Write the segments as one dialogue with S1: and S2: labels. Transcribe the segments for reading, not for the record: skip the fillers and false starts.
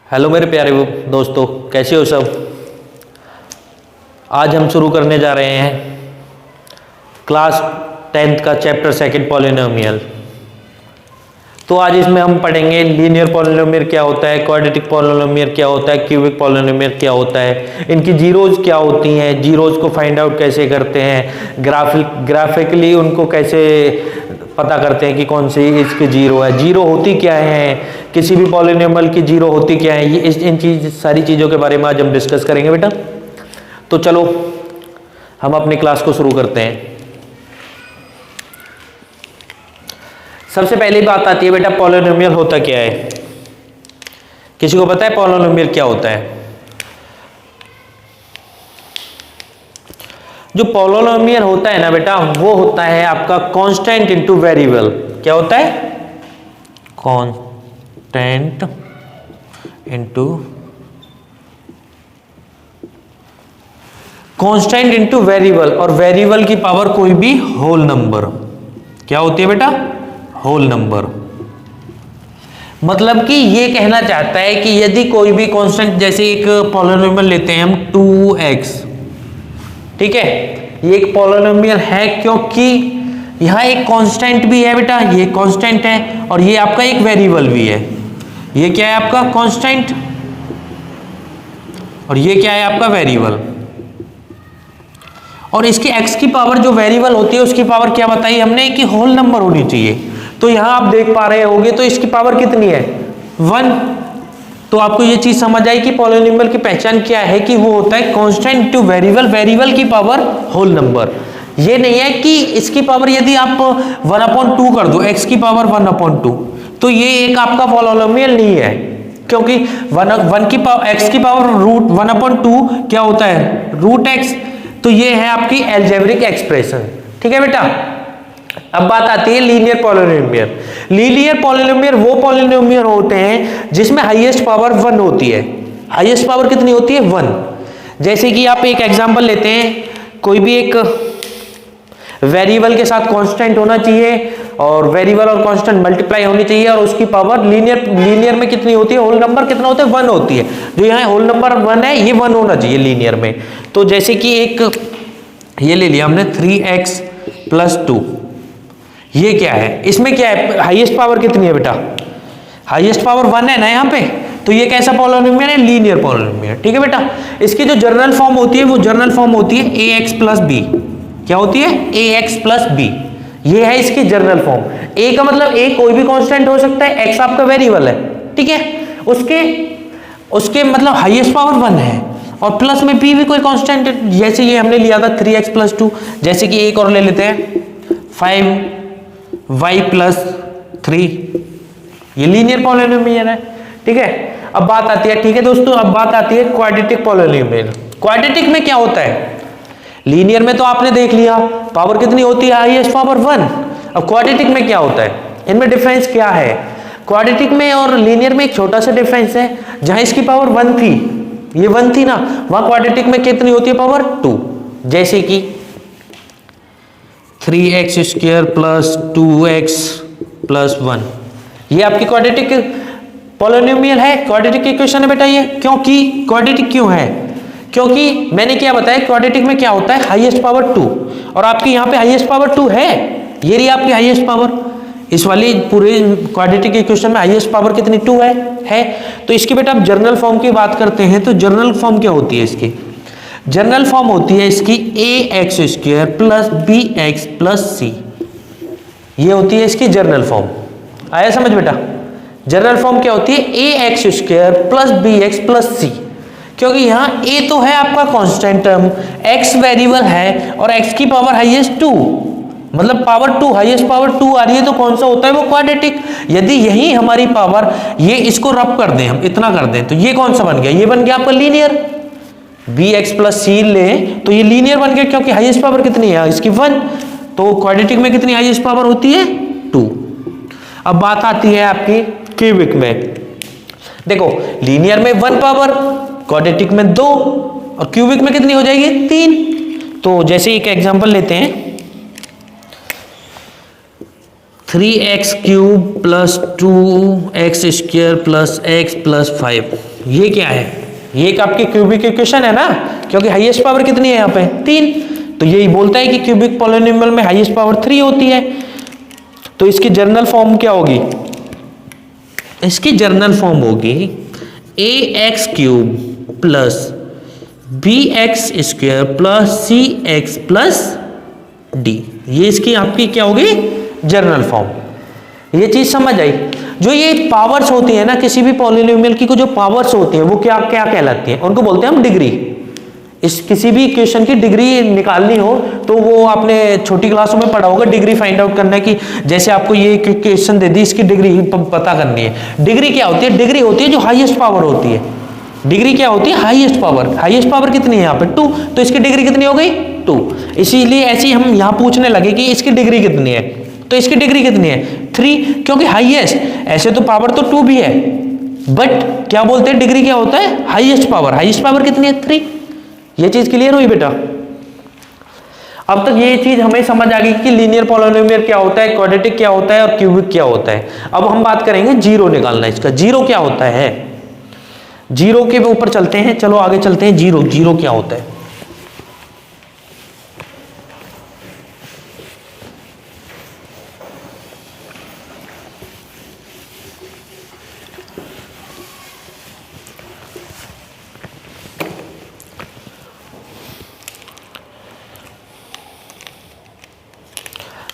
S1: Hello मेरे प्यारे दोस्तों, कैसे हो सब। आज हम शुरू करने जा रहे हैं क्लास 10th का चैप्टर सेकंड पॉलिनोमियल। तो आज इसमें हम पढ़ेंगे लीनियर पॉलिनोमियल क्या होता है, क्वाड्रेटिक पॉलिनोमियल क्या होता है, क्यूबिक पॉलिनोमियल क्या होता है, इनकी जीरोज क्या होती हैं, जीरोज को फाइंड आउट कैसे करते हैं, ग्राफिकली उनको कैसे पता करते हैं कि कौन सी इसकी जीरो है, जीरो होती क्या है, किसी भी पॉलिनोमियल की जीरो होती क्या है, ये इन सारी चीज़ों के बारे में आज हम डिस्कस करेंगे बेटा। तो चलो हम अपनी क्लास को शुरू करते हैं। सबसे पहली बात आती है बेटा, पॉलिनोमियल होता क्या है। किसी को पता है पॉलिनोमियल क्या होता है? जो पॉलिनोमियल होता है ना बेटा, वो होता है आपका कांस्टेंट इनटू वेरिएबल। क्या होता है? कांस्टेंट इनटू वेरिएबल, और वेरिएबल की पावर कोई भी होल नंबर। क्या होती है बेटा? Whole number. मतलब कि ये कहना चाहता है कि यदि कोई भी कांस्टेंट, जैसे एक पॉलिनोमियल लेते हैं हम 2x, ठीक है, ये एक पॉलिनोमियल है क्योंकि यहां एक कांस्टेंट भी है बेटा, ये कांस्टेंट है, और ये आपका एक वेरिएबल भी है। ये क्या है आपका? कांस्टेंट, और ये क्या है आपका? वेरिएबल। और इसके x की पावर जो वेरिएबल होती है उसकी पावर क्या बताई हमने कि होल नंबर होनी चाहिए। तो यहां आप देख पा रहे होंगे, तो इसकी पावर कितनी है? 1। तो आपको ये चीज समझ आई कि पॉलिनोमियल की पहचान क्या है, कि वो होता है कांस्टेंट टू वेरिएबल, वेरिएबल की पावर होल नंबर। ये नहीं है कि इसकी पावर यदि आप 1/2 कर दो, x की पावर 1/2, तो ये एक आपका पॉलिनोमियल नहीं है, क्योंकि x की पावर रूट 1/2 क्या होता है? Root x। तो ये है आपकी अलजेब्रिक एक्सप्रेशन। ठीक है बेटा। अब बात आती है लीनियर पॉलिनोमियल। लीनियर पॉलिनोमियल वो पॉलिनोमियल होते हैं जिसमें हाईएस्ट पावर 1 होती है। हाईएस्ट पावर कितनी होती है? 1। जैसे कि आप एक एग्जांपल लेते हैं, कोई भी एक वेरिएबल के साथ कांस्टेंट होना चाहिए, और वेरिएबल और कांस्टेंट मल्टीप्लाई होनी चाहिए, और उसकी पावर लीनियर में कितनी होती है? होल नंबर कितना होता है? 1 होती है। जो यहाँ होल नंबर 1 है, ये 1 होना चाहिए लीनियर में। तो जैसे कि एक ये ले लिया हमने 3x + 2, ये क्या है? इसमें क्या है? हाईएस्ट पावर कितनी है बेटा? हाईएस्ट पावर 1 है ना यहाँ पे। तो ये कैसा पॉलिनोमियल है? Linear polynomial. ठीक है बेटा। इसकी जो जनरल फॉर्म होती है, वो जनरल फॉर्म होती है ax + b। क्या होती है? ax + b। ये है इसकी जनरल फॉर्म। a का मतलब a कोई भी कांस्टेंट हो सकता है, x आपका वेरिएबल है, ठीक है। उसके मतलब हाईएस्ट पावर 1 है, और प्लस में b भी कोई कांस्टेंट है। जैसे ये हमने लिया था 3x + 2। जैसे कि एक और ले लेते हैं 5y + 3, ये लीनियर पॉलिनोमियल है। ठीक है। अब बात आती है, ठीक है दोस्तों, अब बात आती है क्वाड्रेटिक पॉलिनोमियल। क्वाड्रेटिक में क्या होता है? लीनियर में तो आपने देख लिया पावर कितनी होती है? Highest power 1। अब क्वाड्रेटिक में क्या होता है? इनमें डिफरेंस क्या है? क्वाड्रेटिक में और लीनियर में एक छोटा सा डिफरेंस है। जहां इसकी पावर 1 थी, ये 1 थी ना, वहां क्वाड्रेटिक में कितनी होती है? पावर 2। जैसे कि 3x² + 2x + 1, ये आपकी क्वाड्रेटिक पॉलिनोमियल है, क्वाड्रेटिक इक्वेशन है बेटा ये। क्योंकि क्वाड्रेटिक क्यों है? क्योंकि मैंने क्या बताया, क्वाड्रेटिक में क्या होता है? हाईएस्ट पावर 2, और आपकी यहाँ पे हाईएस्ट पावर 2 है। ये रही आपकी हाईएस्ट पावर। इस वाली पूरे क्वाड्रेटिक इक्वेशन में हाईएस्ट पावर कितनी? 2 है। तो इसकी बेटा आप जनरल फॉर्म की बात करते हैं, तो जनरल फॉर्म क्या होती है इसकी? जनरल फॉर्म होती है इसकी ax² + bx + c। ये होती है इसकी जनरल फॉर्म। आया समझ बेटा? जनरल फॉर्म क्या होती है? ax² + bx + c। क्योंकि यहाँ a तो है आपका कांस्टेंट टर्म, x वेरिएबल है, और x की पावर हाईएस्ट 2, मतलब पावर 2, हाईएस्ट पावर 2 आ रही है, तो कौन सा होता है? वो क्वाड्रेटिक। यदि यही हमारी पावर, ये इसको रब कर दें, हम इतना कर दें, तो ये कौन सा बन गया? ये बन गया आपका लीनियर। bx + c लें तो ये लीनियर बन गया, क्योंकि हाईएस्ट पावर कितनी है इसकी? 1। तो क्वाड्रेटिक में कितनी हाईएस्ट पावर होती है? 2। अब बात आती है आपकी क्यूबिक में। देखो, लीनियर में 1 पावर, क्वाड्रेटिक में 2, और क्यूबिक में कितनी हो जाएगी? 3। तो जैसे एक एग्जांपल लेते हैं, 3x³ + 2x² + x + 5, ये क्या है, ये एक आपकी क्यूबिक इक्वेशन है ना, क्योंकि हाईएस्ट पावर कितनी है यहाँ पे 3, तो यही बोलता है कि क्यूबिक पॉलिनोमियल में हाईएस्ट पावर 3 होती है। तो इसकी जर्नल फॉर्म क्या होगी, इसकी जर्नल फॉर्म होगी a x cube plus b x square plus c x plus d, ये इसकी आपकी क्या होगी जर्नल फॉर्म। ये चीज समझ आई। जो ये पावर्स होती है ना किसी भी पॉलिनोमियल की, जो पावर्स होती है वो क्या क्या कहलाती है, उनको बोलते हैं हम डिग्री। इस किसी भी इक्वेशन की डिग्री निकालनी हो तो वो आपने छोटी क्लासों में पढ़ा होगा, डिग्री फाइंड आउट करना है कि जैसे आपको ये इक्वेशन दे दी, इसकी डिग्री पता करनी है। डिग्री क्या होती है, डिग्री होती है जो हाईएस्ट पावर होती है। डिग्री क्या होती है, हाईएस्ट पावर। हाईएस्ट पावर कितनी है यहाँ पे 2, तो इसकी डिग्री कितनी हो गई 2। इसीलिए ऐसे ही हम यहाँ पूछने लगे कि इसकी डिग्री कितनी है, तो इसकी डिग्री कितनी है 3, क्योंकि हाईएस्ट, ऐसे तो पावर तो 2 भी है, बट क्या बोलते हैं डिग्री क्या होता है हाईएस्ट पावर। हाईएस्ट पावर कितनी है 3। ये चीज क्लियर हुई बेटा। अब तक ये चीज हमें समझ आ गई कि लीनियर पॉलिनोमियल क्या होता है, क्वाड्रेटिक क्या होता है और क्यूबिक क्या होता है। अब हम बात करेंगे जीरो निकालना, इसका जीरो क्या होता है। जीरो के ऊपर चलते हैं, चलो आगे चलते हैं। जीरो, जीरो क्या होता है।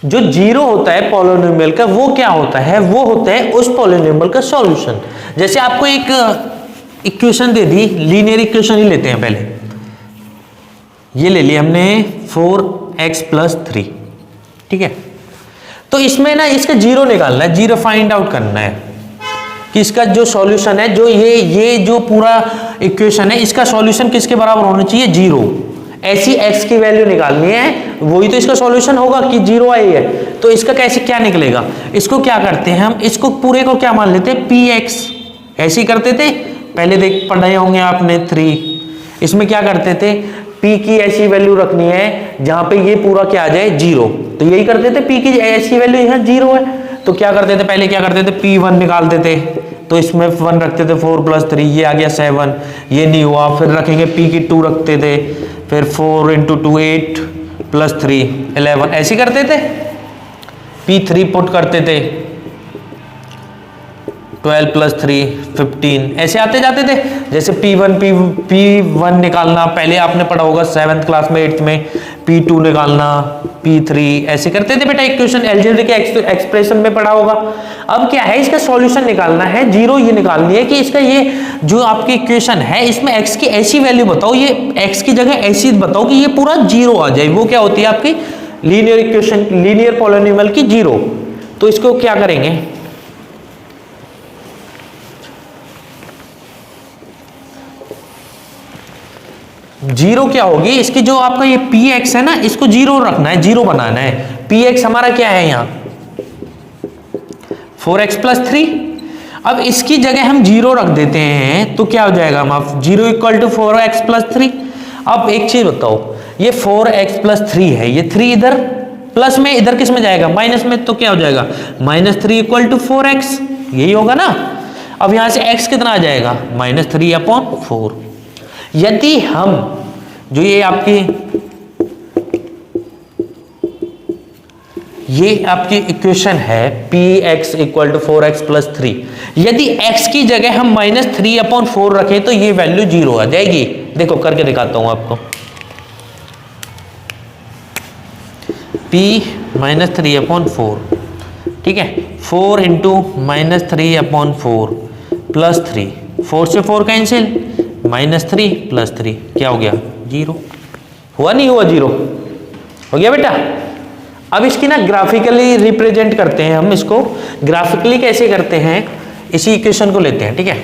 S1: जो जीरो होता है पॉलिनोमियल का, वो क्या होता है, वो होता है उस पॉलिनोमियल का सॉल्यूशन। जैसे आपको एक इक्वेशन दे दी, लीनियर इक्वेशन ही लेते हैं पहले, ये ले लिया हमने 4x + 3, ठीक है। तो इसमें ना इसका जीरो निकालना है, जीरो फाइंड आउट करना है कि इसका जो सॉल्यूशन है, जो ये जो पूरा इक्वेशन है, इसका सॉल्यूशन किसके बराबर होना चाहिए, जीरो। ऐसी x की वैल्यू निकालनी है, वही तो इसका सॉल्यूशन होगा कि जीरो आई है। तो इसका कैसे क्या निकलेगा, इसको क्या करते हैं हम, इसको पूरे को क्या मान लेते हैं px, ऐसे ही करते थे पहले, देख पढ़े होंगे आपने 3। इसमें क्या करते थे, p की ऐसी वैल्यू रखनी है जहां पे ये पूरा क्या आ जाए जीरो, तो यही करते थे। p की ऐसी वैल्यू यहाँ जीरो है, तो क्या करते थे, पहले क्या करते थे p1 निकालते थे, तो इसमें 1 रखते थे, 4 + 3 ये आ गया 7, ये नहीं हुआ, फिर रखेंगे p की 2 रखते थे, फिर 4 × 2 8 + 3 11, ऐसे करते थे। p3 पुट करते थे, 12 + 3 15, ऐसे आते जाते थे। जैसे p1 निकालना पहले आपने पढ़ा होगा 7th क्लास में, 8th में, p2 निकालना, p3, ऐसे करते थे बेटा। इक्वेशन अलजेब्रिक के एक्सप्रेशन में पढ़ा होगा। अब क्या है, इसका सॉल्यूशन निकालना है, जीरो ये निकालनी है कि इसका ये जो आपकी इक्वेशन है, इसमें x की ऐसी वैल्यू बताओ, ये x की जगह ऐसी बताओ कि ये पूरा जीरो आ जाए। वो क्या होती है आपकी लीनियर इक्वेशन, लीनियर पॉलिनोमियल की जीरो। तो इसको क्या करेंगे, जीरो क्या होगी इसकी, जो आपका ये px है ना, इसको जीरो रखना है, जीरो बनाना है। px हमारा क्या है यहाँ 4x + 3। अब इसकी जगह हम जीरो रख देते हैं तो क्या हो जाएगा, हम 0 = 4x + 3। अब एक चीज बताओ, ये 4x + 3 है, ये 3 इधर प्लस में, इधर किस में जाएगा माइनस में, तो क्या हो जाएगा -3 = 4x, यही होगा ना। अब यहां से x कितना आ जाएगा -3/4। यदि हम जो ये आपकी इक्वेशन है px = 4x + 3, यदि x की जगह हम -3/4 रखें तो ये वैल्यू जीरो आ जाएगी। देखो करके दिखाता हूं आपको, p -3/4, ठीक है, 4 × -3/4 + 3, 4 से 4 कैंसिल, -3 + 3 क्या हो गया जीरो। हुआ नहीं हुआ, जीरो हो गया बेटा। अब इसकी ना ग्राफिकली रिप्रेजेंट करते हैं हम इसको। ग्राफिकली कैसे करते हैं, इसी इक्वेशन को लेते हैं, ठीक है।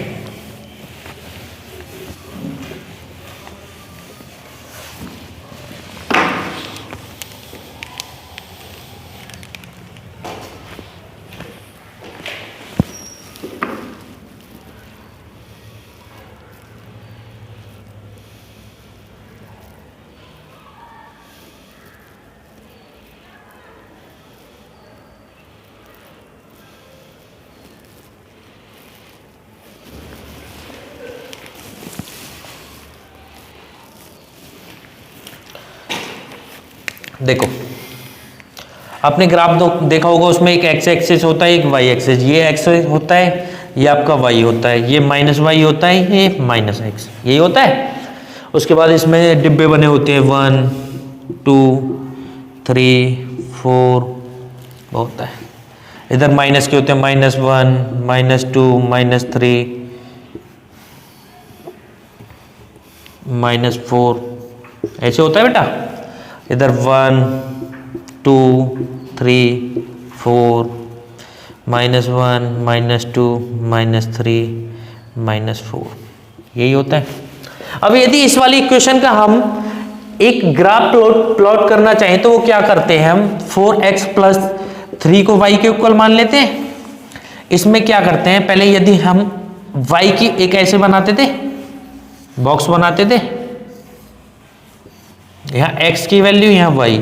S1: देखो आपने ग्राफ देखा होगा, उसमें एक एक्स एक्सिस होता है, एक वाई एक्सिस। ये एक्स होता है, ये आपका वाई होता है, ये माइनस वाई होता है, ये माइनस एक्स, यही होता है। उसके बाद इसमें डिब्बे बने होते हैं 1 2 3 4 होता है। इधर माइनस के होते हैं -1 -2 -3 -4, ऐसे होता है बेटा। इधर 1 2 3 4 -1 -2 -3 -4, यही होता है। अब यदि इस वाली इक्वेशन का हम एक ग्राफ प्लॉट करना चाहें तो वो क्या करते हैं, हम 4x + 3 को y के इक्वल मान लेते हैं। इसमें क्या करते हैं, पहले यदि हम y की एक ऐसे बनाते थे, बॉक्स बनाते थे, यहां x की वैल्यू, यहां y।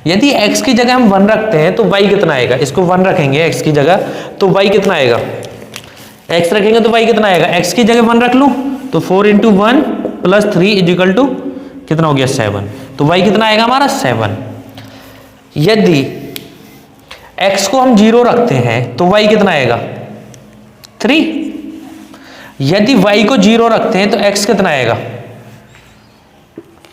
S1: यदि x की जगह हम 1 रखते हैं तो y कितना आएगा, इसको 1 रखेंगे x की जगह तो y कितना आएगा, x रखेंगे तो y कितना आएगा, x की जगह 1 रख लूं तो 4 × 1 + 3 = कितना हो गया 7, तो y कितना आएगा हमारा 7। यदि x को हम 0 रखते हैं तो y कितना आएगा 3। यदि y को 0 रखते हैं तो x कितना आएगा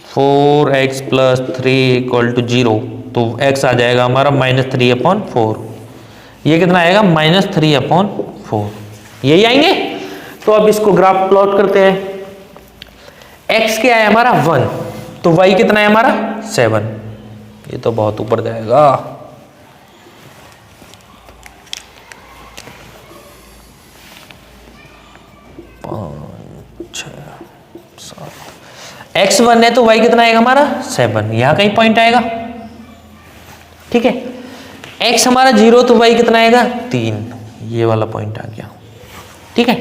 S1: 4x + 3 = 0, तो x आ जाएगा हमारा -3/4। ये कितना आएगा -3/4, यही आएंगे। तो अब इसको ग्राफ प्लॉट करते हैं। x क्या है हमारा 1, तो y कितना है हमारा 7। ये तो बहुत ऊपर जाएगा। x 1 है तो y कितना आएगा हमारा 7, यहां कहीं पॉइंट आएगा, ठीक है। x हमारा 0 तो y कितना आएगा 3, ये वाला पॉइंट आ गया, ठीक है।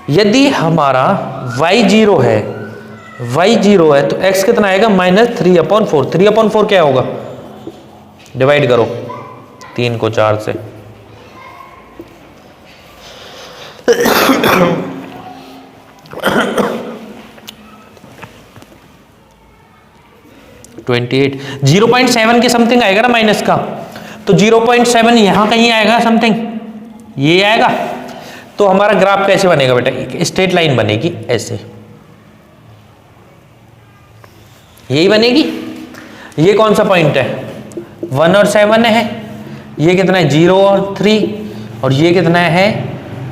S1: यदि हमारा y 0 है, तो x कितना आएगा -3/4। 3/4 क्या होगा, डिवाइड करो 3 को 4 से, (28) 0.7 के समथिंग आएगा ना माइनस का, तो 0.7 यहां कहीं आएगा समथिंग, ये आएगा। तो हमारा ग्राफ कैसे बनेगा बेटा, एक स्ट्रेट लाइन बनेगी ऐसे, यही बनेगी। ये कौन सा पॉइंट है 1 और 7 है, ये कितना है 0 और 3, और ये कितना है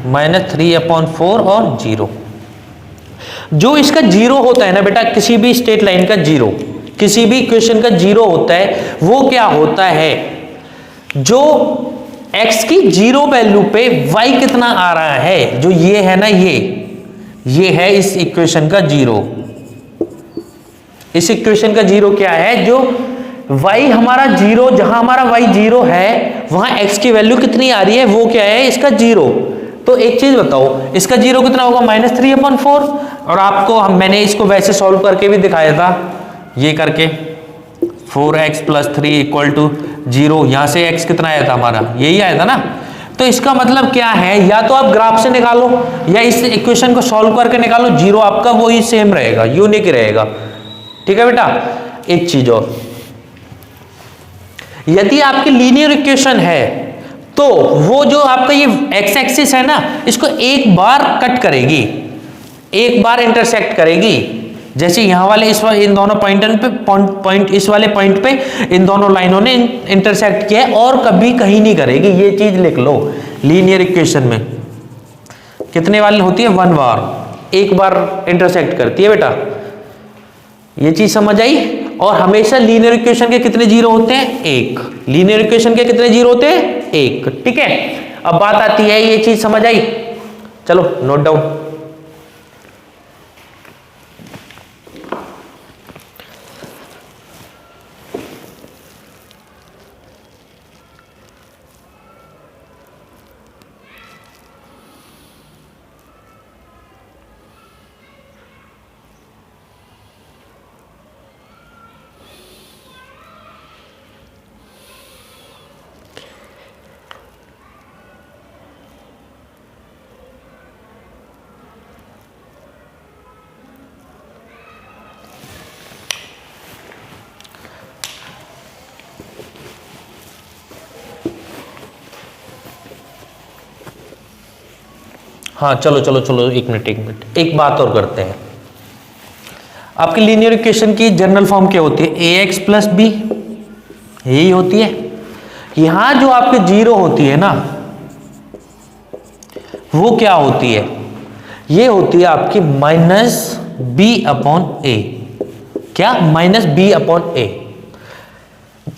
S1: -3/4 और 0। जो इसका 0 होता है ना बेटा, किसी भी स्ट्रेट लाइन का 0, किसी भी इक्वेशन का 0 होता है, वो क्या होता है, जो x की 0 वैल्यू पे y कितना आ रहा है, जो ये है ना, ये है इस इक्वेशन का 0। इस इक्वेशन का 0 क्या है, जो y हमारा 0, जहां हमारा y 0 है वहां x की वैल्यू कितनी आ रही है, वो क्या है इसका 0। तो एक चीज बताओ, इसका 0 कितना होगा -3/4, और आपको मैंने इसको वैसे सॉल्व करके भी दिखाया था, ये करके 4x + 3 = 0, यहां से x कितना आया था हमारा, यही आया था ना। तो इसका मतलब क्या है, या तो आप ग्राफ से निकालो या इस इक्वेशन को सॉल्व करके निकालो, 0 आपका वही सेम रहेगा, यूनिक रहेगा, ठीक है बेटा। एक चीज और, यदि आपकी लीनियर इक्वेशन है तो वो जो आपका ये x एक्सिस है ना, इसको एक बार कट करेगी, एक बार इंटरसेक्ट करेगी। जैसे यहां वाले इन दोनों पॉइंट इस वाले पॉइंट पे इन दोनों लाइनों ने इंटरसेक्ट किया है, और कभी कहीं नहीं करेगी। ये चीज लिख लो, लीनियर इक्वेशन में कितने वाली होती है 1 बार, एक बार इंटरसेक्ट करती है बेटा, ये चीज समझ आई। और हमेशा लीनियर इक्वेशन के कितने 0 होते हैं 1, लीनियर इक्वेशन के कितने 0 होते हैं 1, ठीक है। अब बात आती है, ये चीज समझ आई, चलो नोट डाउन। हाँ चलो चलो चलो, एक मिनट, एक बात और करते हैं। आपकी लीनियर इक्वेशन की जनरल फॉर्म क्या होती है? ए एक्स प्लस बी, यही होती है। यहां जो आपकी जीरो होती है ना, वो क्या होती है? ये होती है आपकी माइनस बी अपॉन ए। क्या? माइनस बी अपॉन ए।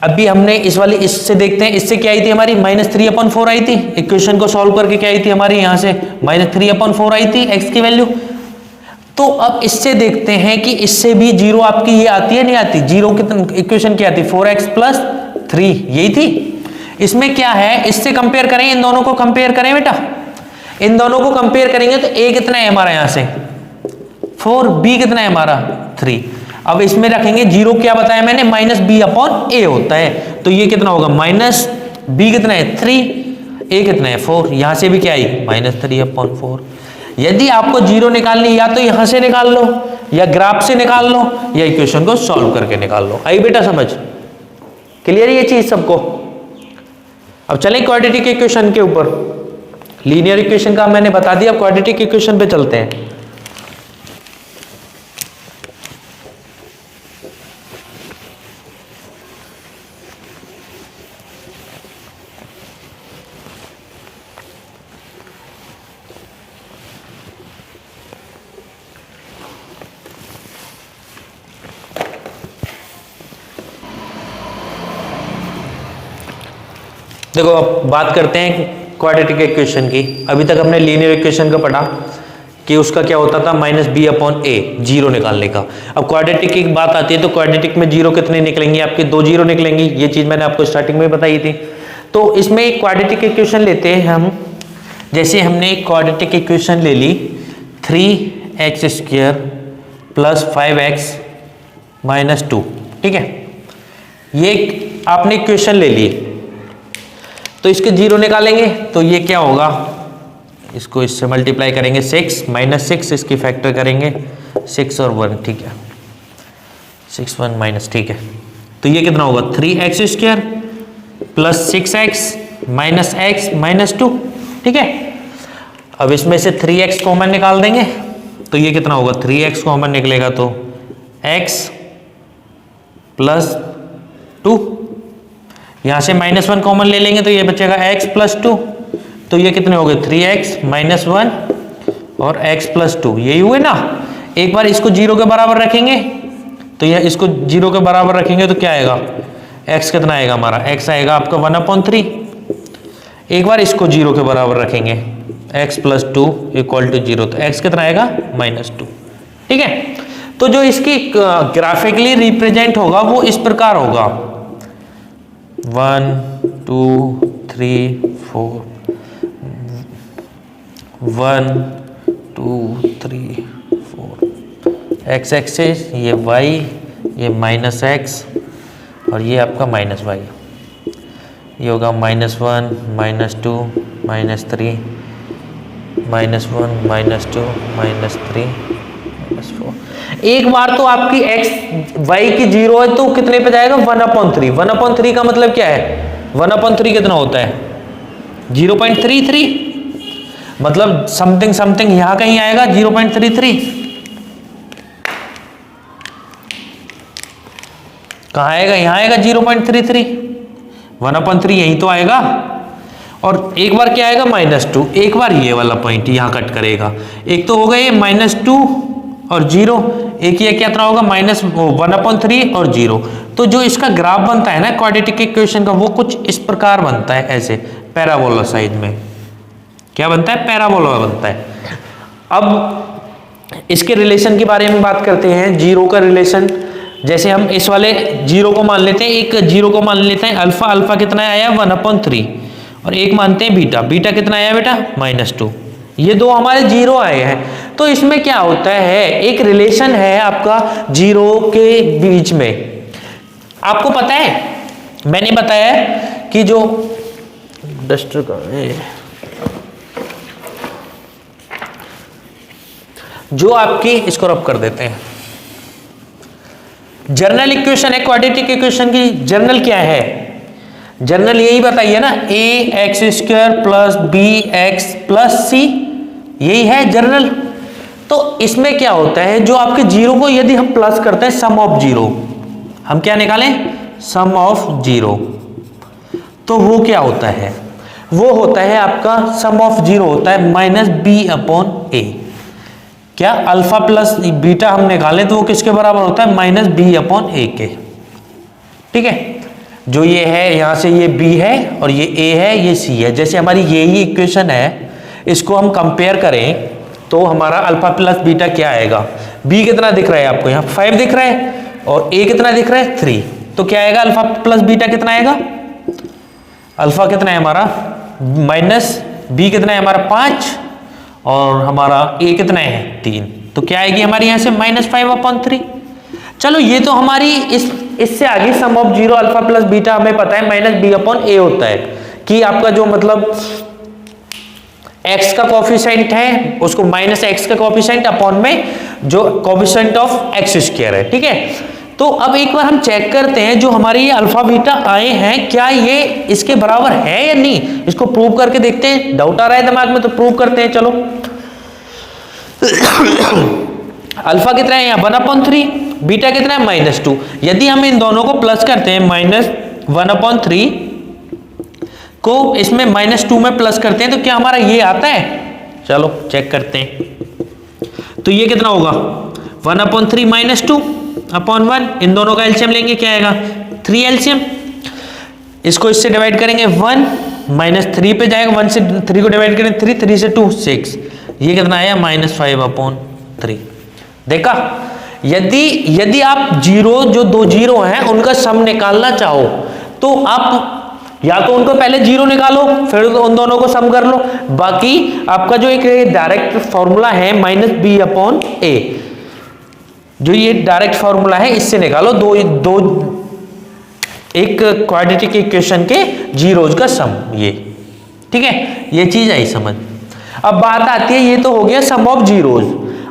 S1: अभी हमने इस वाली, इससे देखते हैं, इससे क्या आई थी हमारी? -3/4 आई थी। इक्वेशन को सॉल्व करके क्या आई थी हमारी? यहां से -3/4 आई थी एक्स की वैल्यू। तो अब इससे देखते हैं कि इससे भी जीरो आपकी ये आती है नहीं आती? जीरो कितनी इक्वेशन क्या आती? 4x + 3, यही थी। इसमें क्या है, इससे कंपेयर करें, इन दोनों को कंपेयर करें बेटा, इन दोनों को कंपेयर करेंगे तो a कितना है हमारा यहां से 4, b कितना है हमारा 3। अब इसमें रखेंगे जीरो, क्या बताया मैंने? -b/a होता है। तो ये कितना होगा? -b कितना है 3, a कितना है 4। यहां से भी क्या आई? -3/4। यदि आपको जीरो निकालनी, या तो यहां से निकाल लो, या ग्राफ से निकाल लो, या इक्वेशन को सॉल्व करके निकाल लो। आई बेटा समझ? क्लियर ये चीज सबको? अब चलें क्वाड्रेटिक इक्वेशन के ऊपर। लीनियर इक्वेशन का मैंने बता दिया, अब क्वाड्रेटिक इक्वेशन पे चलते हैं। देखो अब बात करते हैं क्वाड्रेटिक इक्वेशन की। अभी तक हमने लीनियर इक्वेशन का पढ़ा कि उसका क्या होता था? -b/a, जीरो निकालने का। अब क्वाड्रेटिक की बात आती है तो क्वाड्रेटिक में जीरो कितने निकलेंगे? आपके 2 जीरो निकलेंगी। ये चीज मैंने आपको स्टार्टिंग में बताई थी। तो इसमें एक क्वाड्रेटिक इक्वेशन लेते हैं हम। जैसे हमने एक क्वाड्रेटिक इक्वेशन ले ली 3x² + 5x - 2, ठीक है। ये आपने इक्वेशन ले ली, तो इसके जीरो निकालेंगे तो ये क्या होगा? इसको इससे मल्टीप्लाई करेंगे 6 -6, इसकी फैक्टर करेंगे 6 और 1, ठीक है। 6 1 माइनस, ठीक है। तो ये कितना होगा? 3x² + 6x - x - 2, ठीक है। अब इसमें से 3x कॉमन निकाल देंगे तो ये कितना होगा? 3x कॉमन निकलेगा तो x + 2, यहां से -1 कॉमन ले लेंगे तो ये बचेगा x + 2। तो ये कितने हो गए? 3x - 1 और x + 2, यही हुए ना। एक बार इसको जीरो के बराबर रखेंगे तो ये इसको जीरो के बराबर रखेंगे तो क्या आएगा? x कितना आएगा हमारा? x आएगा आपका 1/3। एक बार इसको जीरो के बराबर रखेंगे x + 2 = 0, तो x कितना आएगा? -2, ठीक है। तो जो इसकी ग्राफिकली रिप्रेजेंट होगा वो इस प्रकार होगा 1 2 3 4, 1 2 3 4, x एक्सिस ये y, ये -x और ये आपका -y। ये होगा -1 -2 -3 -1 -2 -3 -4। एक बार तो आपकी x y की जीरो है तो कितने पे जाएगा? 1/3। 1/3 का मतलब क्या है? 1/3 कितना होता है? 0.33, मतलब समथिंग समथिंग यहां कहीं आएगा 0.33। कहां आएगा? यहां आएगा 0.33। 1/3 यहीं तो आएगा। और एक बार क्या आएगा? -2। एक बार ये वाला पॉइंट यहां कट करेगा। एक तो हो गया ये -2 और 0, एक ये कितना होगा? -1/3 और 0। तो जो इसका ग्राफ बनता है ना क्वाड्रेटिक इक्वेशन का, वो कुछ इस प्रकार बनता है, ऐसे पैराबोला साइज में। क्या बनता है? पैराबोला बनता है। अब इसके रिलेशन के बारे में बात करते हैं। जीरो का रिलेशन, जैसे हम इस वाले जीरो को मान लेते हैं, एक जीरो को मान लेते हैं अल्फा। अल्फा कितना आया? 1/3। और एक मानते हैं बीटा। बीटा कितना आया बेटा? -2। ये दो हमारे जीरो आए हैं। तो इसमें क्या होता है? एक रिलेशन है आपका जीरो के बीच में। आपको पता है, मैंने बताया कि जो डस्टर का जो आपकी, इसको रब कर देते हैं, जर्नल इक्वेशन है क्वाड्रेटिक इक्वेशन की। जर्नल क्या है? जर्नल यही बताइए ना, ax² + bx + c यही है जनरल। तो इसमें क्या होता है, जो आपके जीरो को यदि हम प्लस करते हैं सम ऑफ जीरो, हम क्या निकालें सम ऑफ जीरो, तो वो क्या होता है, वो होता है आपका सम ऑफ जीरो होता है माइनस बी अपॉन ए। क्या अल्फा प्लस बीटा हम निकालें तो वो किसके बराबर होता है माइनस बी अपॉन ए के। ठीक है, जो ये है यहां से ये बी है और ये ए है ये सी है। जैसे हमारी यही इक्वेशन है, इसको हम कंपेयर करें तो हमारा अल्फा प्लस बीटा क्या आएगा, बी कितना दिख रहा है आपको यहाँ 5 दिख रहा है और ए कितना दिख रहा है 3, तो क्या आएगा अल्फा प्लस बीटा कितना आएगा, अल्फा कितना है हमारा माइनस बी कितना है हमारा 5 और हमारा ए कितना है 3, तो क्या आएगी हमारी यहाँ से -5/3। चलो ये तो हमारी इससे आगे sum of zero alpha plus beta हमें पता है माइनस बी अपॉन ए होता है कि आपका जो मतलब x का कोफिशिएंट है उसको माइनस एक्स का कोफिशिएंट अपॉन में जो कोफिशिएंट ऑफ एक्स स्क्वायर है। ठीक है, तो अब एक बार हम चेक करते हैं जो हमारे ये अल्फा बीटा आए हैं क्या ये इसके बराबर है या नहीं, इसको प्रूव करके देखते हैं। डाउट आ रहा है दिमाग में तो प्रूव करते हैं। चलो अल्फा कितना है यहाँ 1/3, बीटा कितना है -2। यदि हम इन दोनों को प्लस करते हैं -1/3 को इसमें -2 में प्लस करते हैं तो क्या हमारा ये आता है, चलो चेक करते हैं। तो ये कितना होगा 1/3 -2/1, इन दोनों का एलसीएम लेंगे क्या आएगा 3 एलसीएम। इसको इससे डिवाइड करेंगे 1 -3 पे जाएगा, 1 से 3 को डिवाइड करें 3 से 2 6, ये कितना आया -5/3। देखा, यदि आप जीरो जो दो जीरो हैं उनका सम निकालना चाहो तो आप या तो उनको पहले जीरो निकालो फिर उन दोनों को सम कर लो, बाकी आपका जो एक डायरेक्ट फॉर्मूला है -b/a, जो ये डायरेक्ट फॉर्मूला है इससे निकालो दो एक क्वाड्रेटिक इक्वेशन के जीरोज का सम ये। ठीक है, ये चीज आई समझ। अब बात आती है, ये तो हो गया सम ऑफ जीरोज,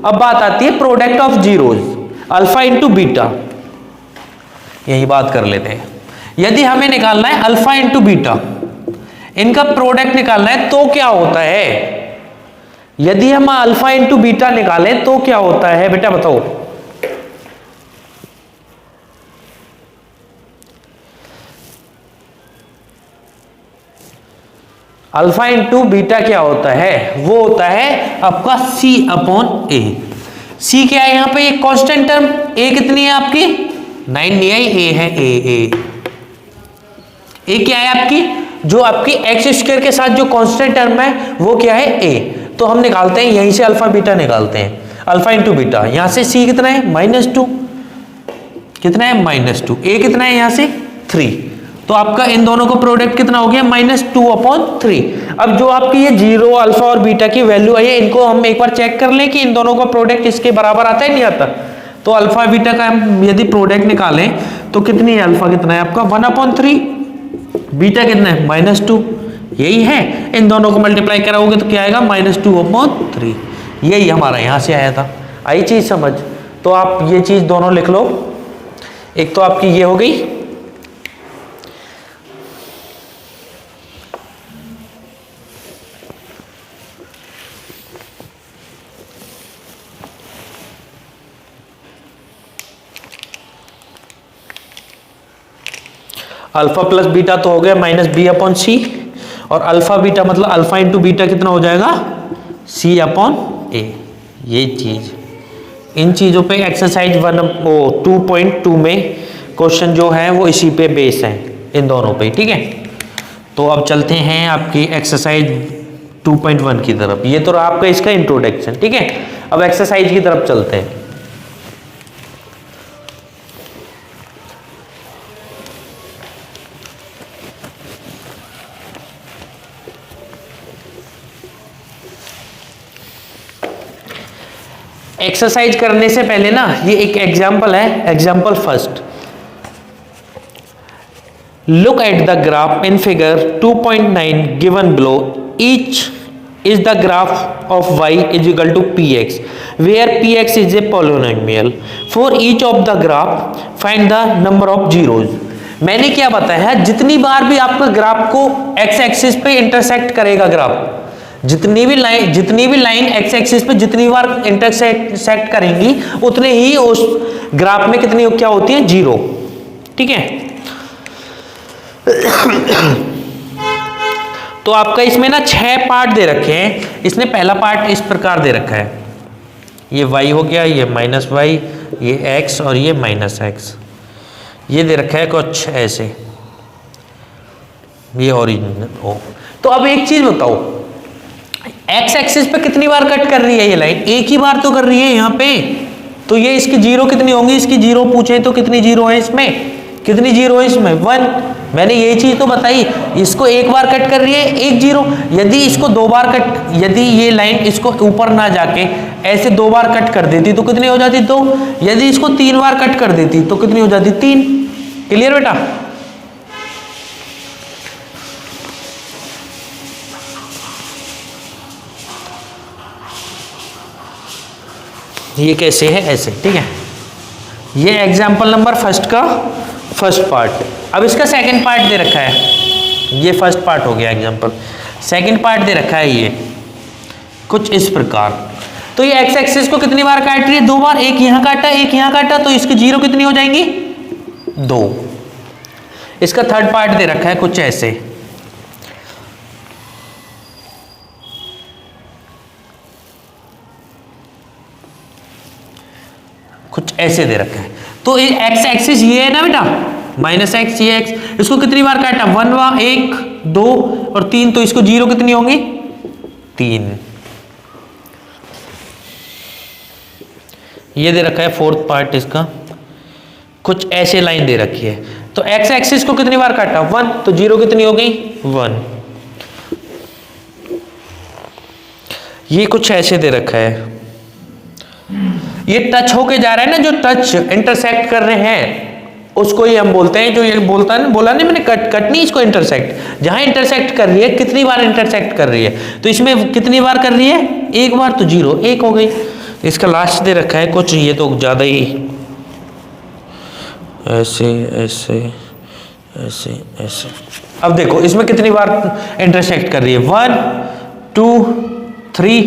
S1: अब बात आती है product of zeros alpha into beta. यही बात कर लेते हैं। यदि हमें निकालना है अल्फा इंटू बीटा, इनका प्रोडक्ट निकालना है तो क्या होता है, यदि हम अल्फा इंटू बीटा निकालें तो क्या होता है बेटा बताओ। अल्फा इंटू बीटा क्या होता है, वो होता है आपका C/A। C क्या है यहाँ पे एक कांस्टेंट टर्म, A कितनी है आपकी 9 नहीं है, A है A क्या है आपकी, जो आपकी एक्स स्क्वायर के साथ जो कांस्टेंट टर्म है वो क्या है A। तो हम निकालते हैं यहीं से अल्फा बीटा निकालते हैं, अल्फा इंटू बीटा, यहां से C कितना है -2, कितना है -2, A कितना है यहां से 3, तो आपका इन दोनों को प्रोडक्ट कितना हो गया -2/3। अब जो आपकी ये जीरो अल्फा और बीटा की वैल्यू आई है इनको हम एक बार चेक कर लें कि इन दोनों का प्रोडक्ट इसके बराबर आता है नहीं आता। तो अल्फा बीटा का हम यदि प्रोडक्ट निकालें तो कितनी है, अल्फा कितना है आपका 1/3, बीटा कितना है -2, यही है। इन दोनों को मल्टीप्लाई कराओगे तो क्या आएगा -2/3, यही हमारा यहां से आया था। आई चीज समझ, तो आप ये चीज दोनों लिख लो। एक तो आपकी ये हो गई, अल्फा प्लस बीटा तो हो गया -b/c, और अल्फा बीटा मतलब अल्फा इंटू बीटा कितना हो जाएगा C/A। ये चीज, इन चीजों पे एक्सरसाइज 2.2 में क्वेश्चन जो है वो इसी पे बेस है, इन दोनों पे। ठीक है, तो अब चलते हैं आपकी एक्सरसाइज 2.1 की तरफ। ये तो आपका इसका इंट्रोडक्शन। ठीक है, अब एक्सरसाइज की तरफ चलते हैं। एक्सरसाइज करने से पहले ना ये एक एग्जांपल है, example first. Look at the graph in figure 2.9 given below, each is the graph of y is equal to px where px is a polynomial. For each of the graph find the number of zeros. मैंने क्या बताया है, जितनी बार भी आपका graph को x axis पे intersect करेगा ग्राफ, जितनी भी लाइन एक्स एक्सिस पे जितनी बार इंटरसेक्ट करेंगी उतने ही उस ग्राफ में कितनी क्या होती है, 0। ठीक है। तो आपका इसमें ना 6 पार्ट दे रखे हैं। इसने पहला पार्ट इस प्रकार दे रखा है, ये y हो गया, ये -y, ये x और ये -x, ये दे रखा है कुछ ऐसे, ये ओरिजिन हो। तो अब एक चीज बताओ, x एक्सिस पे कितनी बार कट कर रही है ये लाइन? एक ही बार तो कर रही है यहाँ पे। तो ये इसकी 0 कितनी होंगी? इसकी 0 पूछे तो कितनी 0 है इसमें? कितनी 0 है इसमें? 1। मैंने ये चीज तो बताई, इसको एक बार कट कर रही है, 1 0। यदि इसको 2 बार कट, यदि ये लाइन इसको ऊपर ना जाके ऐसे 2 बार कट कर देती तो कितनी हो जाती? 2। यदि इसको 3 बार कट कर देती तो कितनी हो जाती? 3। क्लियर बेटा? ये कैसे है? ऐसे। ठीक है, ये एग्जाम्पल नंबर फर्स्ट का फर्स्ट पार्ट। अब इसका सेकंड पार्ट दे रखा है, ये फर्स्ट पार्ट हो गया एग्जाम्पल। सेकंड पार्ट दे रखा है ये कुछ इस प्रकार। तो ये एक्स एक्सिस को कितनी बार काट रही है? 2 बार। एक यहां काटा, एक यहां काटा, तो इसकी 0 कितनी हो जाएंगी? 2। इसका थर्ड पार्ट दे रखा है कुछ ऐसे, कुछ ऐसे दे रखा है। तो एक्स एक्सिस ये है ना बेटा, -x, ये x, इसको कितनी बार काटा? 1 बार, 1 2 और 3, तो इसको 0 कितनी होंगी? 3। ये दे रखा है फोर्थ पार्ट इसका, कुछ ऐसे लाइन दे रखी है। तो एक्स एक्सिस को कितनी बार काटा? 1, तो 0 कितनी हो गई? 1। ये कुछ ऐसे दे रखा है, ये टच होके जा रहा है ना, जो टच इंटरसेक्ट कर रहे हैं उसको ही हम बोलते हैं, जो ये बोला नहीं मैंने, कट नहीं, इसको इंटरसेक्ट। जहां इंटरसेक्ट कर रही है, कितनी बार इंटरसेक्ट कर रही है, तो इसमें कितनी बार कर रही है? 1 बार, तो 0 1 हो गई। इसका लास्ट दे रखा है कुछ, ये तो ज्यादा ही ऐसे ऐसे ऐसे ऐसे। अब देखो इसमें कितनी बार इंटरसेक्ट कर रही है? 1 2 3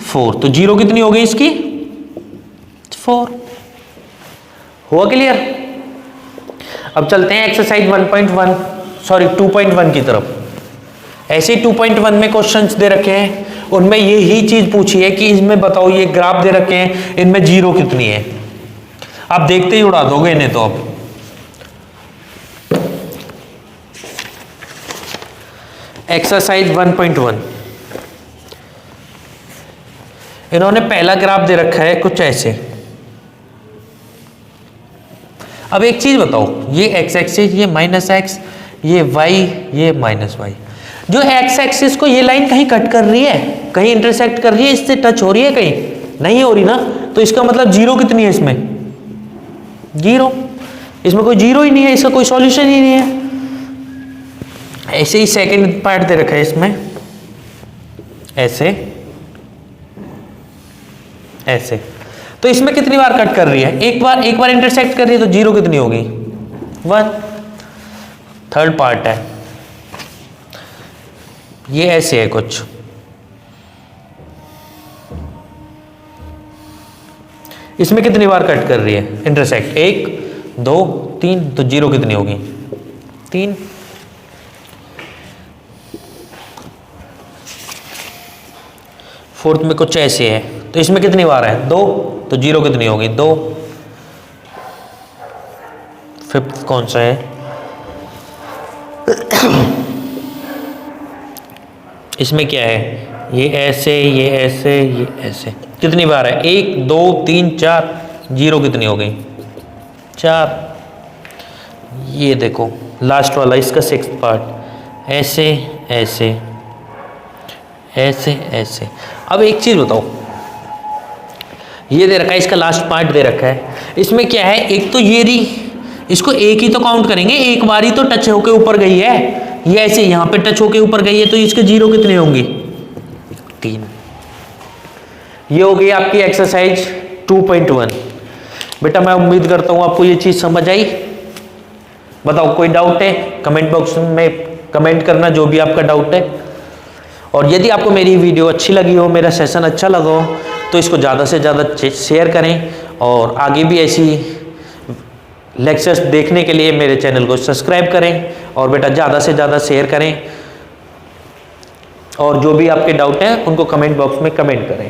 S1: 4, तो 0 कितनी हो गई इसकी? 4। हुआ क्लियर? अब चलते हैं एक्सरसाइज 1.1 सॉरी 2.1 की तरफ। ऐसे 2.1 में क्वेश्चंस दे रखे हैं, उनमें ये ही चीज पूछी है कि इसमें बताओ, ये ग्राफ दे रखे हैं, इनमें 0 कितनी है? आप देखते ही उड़ा दोगे इन्हें। तो अब एक्सरसाइज 1.1, इन्होंने पहला ग्राफ दे रखा है कुछ ऐसे। अब एक चीज बताओ, ये एक्स एक्सिस, ये -x, ये y, ये -y, जो एक्स एक्सिस को ये लाइन कहीं कट कर रही है, कहीं इंटरसेक्ट कर रही है, इससे टच हो रही है? कहीं नहीं हो रही ना, तो इसका मतलब 0 कितनी है इसमें? 0। इसमें कोई 0 ही नहीं है, इसका कोई सॉल्यूशन ही नहीं है। ऐसे ही सेकंड पार्ट दे रखा है इसमें, ऐसे ऐसे। तो इसमें कितनी बार कट कर रही है? एक बार इंटरसेक्ट कर रही है, तो 0 कितनी होगी? 1। थर्ड पार्ट है, ये ऐसे है कुछ, इसमें कितनी बार कट कर रही है इंटरसेक्ट? 1 2 3, तो 0 कितनी होगी? 3। फोर्थ में कुछ ऐसे है, तो इसमें कितनी बार है? 2, तो 0 कितनी होगी? 2। फिफ्थ कौन सा है? इसमें क्या है? ये ऐसे, ये ऐसे, ये ऐसे। कितनी बार है? 1 2 3 4, 0 कितनी हो गई? 4। ये देखो लास्ट वाला, इसका सिक्स्थ पार्ट, ऐसे ऐसे ऐसे ऐसे। अब एक चीज बताओ, ये दे रखा है, इसका लास्ट पार्ट दे रखा है, इसमें क्या है? एक तो ये रही, इसको एक ही तो काउंट करेंगे, एक बार ही तो टच होके ऊपर गई है, ये ऐसे यहाँ पे टच होके ऊपर गई है, तो इसके 0 कितने होंगे? 3। ये हो गई आपकी एक्सरसाइज 2.1। बेटा मैं उम्मीद करता हूँ आपको ये चीज समझ आई। बताओ कोई डाउट है? कमेंट बॉक्स में कमेंट करना जो भी आपका डाउट है। और यदि आपको मेरी वीडियो अच्छी लगी हो, मेरा सेशन अच्छा लगा हो, तो इसको ज़्यादा से ज़्यादा शेयर करें और आगे भी ऐसी लेक्चर्स देखने के लिए मेरे चैनल को सब्सक्राइब करें और बेटा ज़्यादा से ज़्यादा शेयर करें और जो भी आपके डाउट हैं उनको कमेंट बॉक्स में कमेंट करें।